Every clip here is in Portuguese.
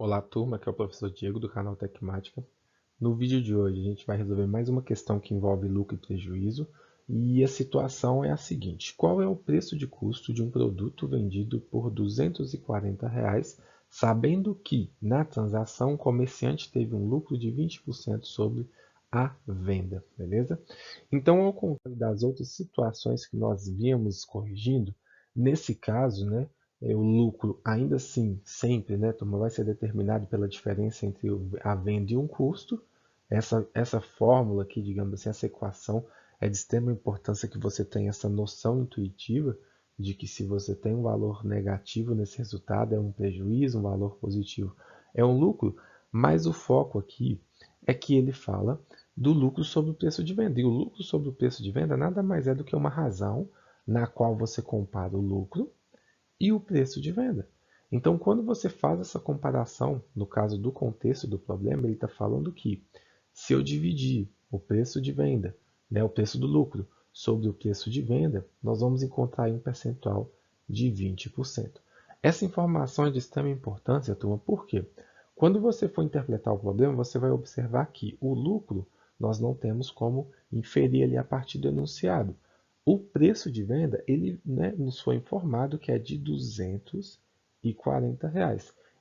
Olá, turma, aqui é o professor Diego do canal Tecmática. No vídeo de hoje a gente vai resolver mais uma questão que envolve lucro e prejuízo e a situação é a seguinte: qual é o preço de custo de um produto vendido por R$ 240, sabendo que na transação o comerciante teve um lucro de 20% sobre a venda, beleza? Então, ao contrário das outras situações que nós víamos corrigindo, nesse caso, né, o lucro, ainda assim, sempre, né, turma, vai ser determinado pela diferença entre a venda e um custo. Essa fórmula aqui, digamos assim, essa equação é de extrema importância que você tenha essa noção intuitiva de que se você tem um valor negativo nesse resultado, é um prejuízo, um valor positivo é um lucro, mas o foco aqui é que ele fala do lucro sobre o preço de venda. E o lucro sobre o preço de venda nada mais é do que uma razão na qual você compara o lucro e o preço de venda. Então, quando você faz essa comparação, no caso do contexto do problema, ele está falando que se eu dividir o preço de venda, né, o preço do lucro, sobre o preço de venda, nós vamos encontrar aí um percentual de 20%. Essa informação é de extrema importância, turma, por quê? Quando você for interpretar o problema, você vai observar que o lucro nós não temos como inferir ali a partir do enunciado. O preço de venda, ele, né, nos foi informado que é de R$ 240.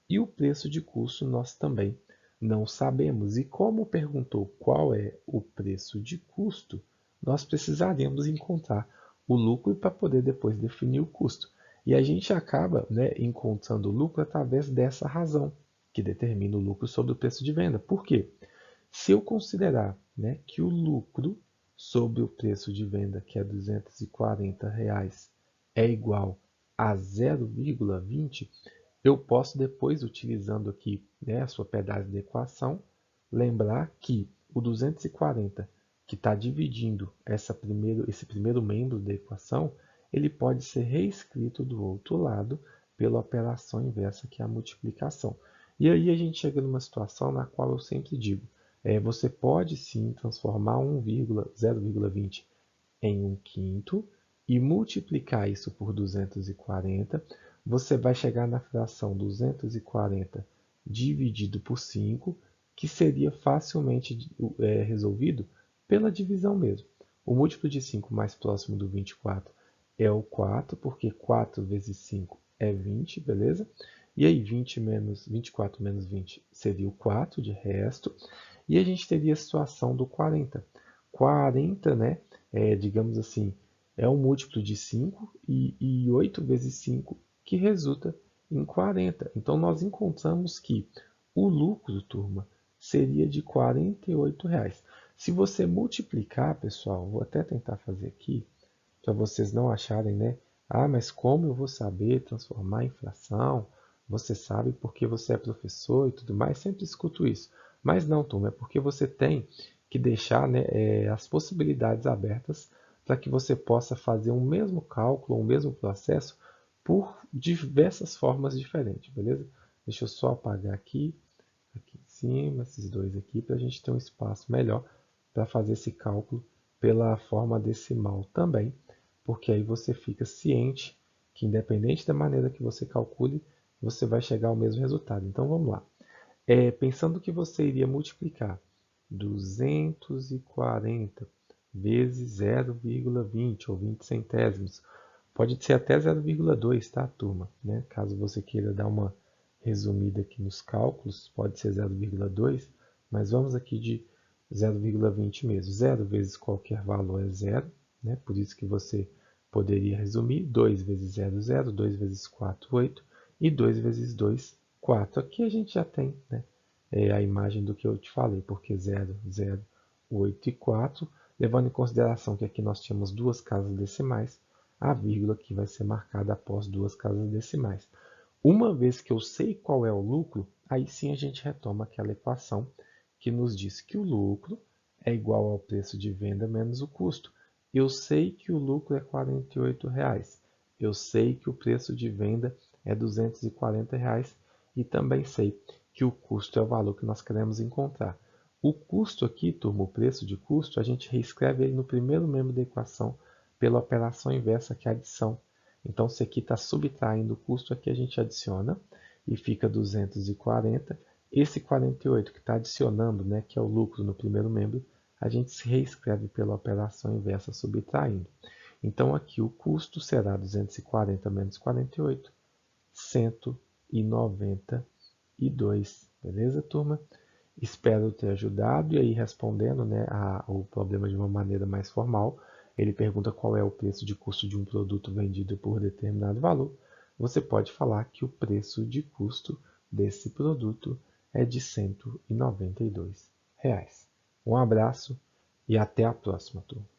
E o preço de custo nós também não sabemos. E como perguntou qual é o preço de custo, nós precisaríamos encontrar o lucro para poder depois definir o custo. E a gente acaba, né, encontrando o lucro através dessa razão, que determina o lucro sobre o preço de venda. Por quê? Se eu considerar, né, que o lucro sobre o preço de venda, que é R$ 240, é igual a 0,20, eu posso depois, utilizando aqui, né, a sua pedaço de equação, lembrar que o 240 que está dividindo esse primeiro membro da equação, ele pode ser reescrito do outro lado pela operação inversa, que é a multiplicação. E aí a gente chega numa situação na qual eu sempre digo, você pode sim transformar 0,20 em 1/5 e multiplicar isso por 240. Você vai chegar na fração 240 dividido por 5, que seria facilmente resolvido pela divisão mesmo. O múltiplo de 5 mais próximo do 24 é o 4, porque 4 vezes 5 é 20, beleza? E aí 24 menos 20 seria o 4 de resto. E a gente teria a situação do 40. 40, né, digamos assim, é um múltiplo de 5 e 8 vezes 5 que resulta em 40. Então, nós encontramos que o lucro, turma, seria de R$ 48. Se você multiplicar, pessoal, vou até tentar fazer aqui, para vocês não acharem, né? Ah, mas como eu vou saber transformar em fração? Você sabe porque você é professor e tudo mais, sempre escuto isso. Mas não, turma, é porque você tem que deixar, né, as possibilidades abertas para que você possa fazer um mesmo cálculo, um mesmo processo por diversas formas diferentes, beleza? Deixa eu só apagar aqui em cima, esses dois aqui, para a gente ter um espaço melhor para fazer esse cálculo pela forma decimal também, porque aí você fica ciente que independente da maneira que você calcule, você vai chegar ao mesmo resultado. Então vamos lá. Pensando que você iria multiplicar 240 vezes 0,20 ou 20 centésimos, pode ser até 0,2, tá, turma? Né? Caso você queira dar uma resumida aqui nos cálculos, pode ser 0,2, mas vamos aqui de 0,20 mesmo. 0 vezes qualquer valor é zero, né? Por isso que você poderia resumir 2 vezes 0, 0, 2 vezes 4, 8, e 2 vezes 2, 4. Aqui a gente já tem, né, a imagem do que eu te falei, porque 0, 0, 8 e 4, levando em consideração que aqui nós tínhamos duas casas decimais, a vírgula aqui vai ser marcada após duas casas decimais. Uma vez que eu sei qual é o lucro, aí sim a gente retoma aquela equação que nos diz que o lucro é igual ao preço de venda menos o custo. Eu sei que o lucro é R$ 48. Eu sei que o preço de venda é R$ 240 e também sei que o custo é o valor que nós queremos encontrar. O custo aqui, turma, o preço de custo, a gente reescreve ele no primeiro membro da equação pela operação inversa, que é a adição. Então, se aqui está subtraindo o custo, aqui a gente adiciona. e fica 240. Esse 48 que está adicionando, né, que é o lucro no primeiro membro, a gente se reescreve pela operação inversa subtraindo. Então aqui o custo será 240 menos 48, 192. Beleza, turma? Espero ter ajudado. E aí, respondendo, né, o problema de uma maneira mais formal, ele pergunta qual é o preço de custo de um produto vendido por determinado valor. Você pode falar que o preço de custo desse produto é de R$ 192. Um abraço e até a próxima, turma.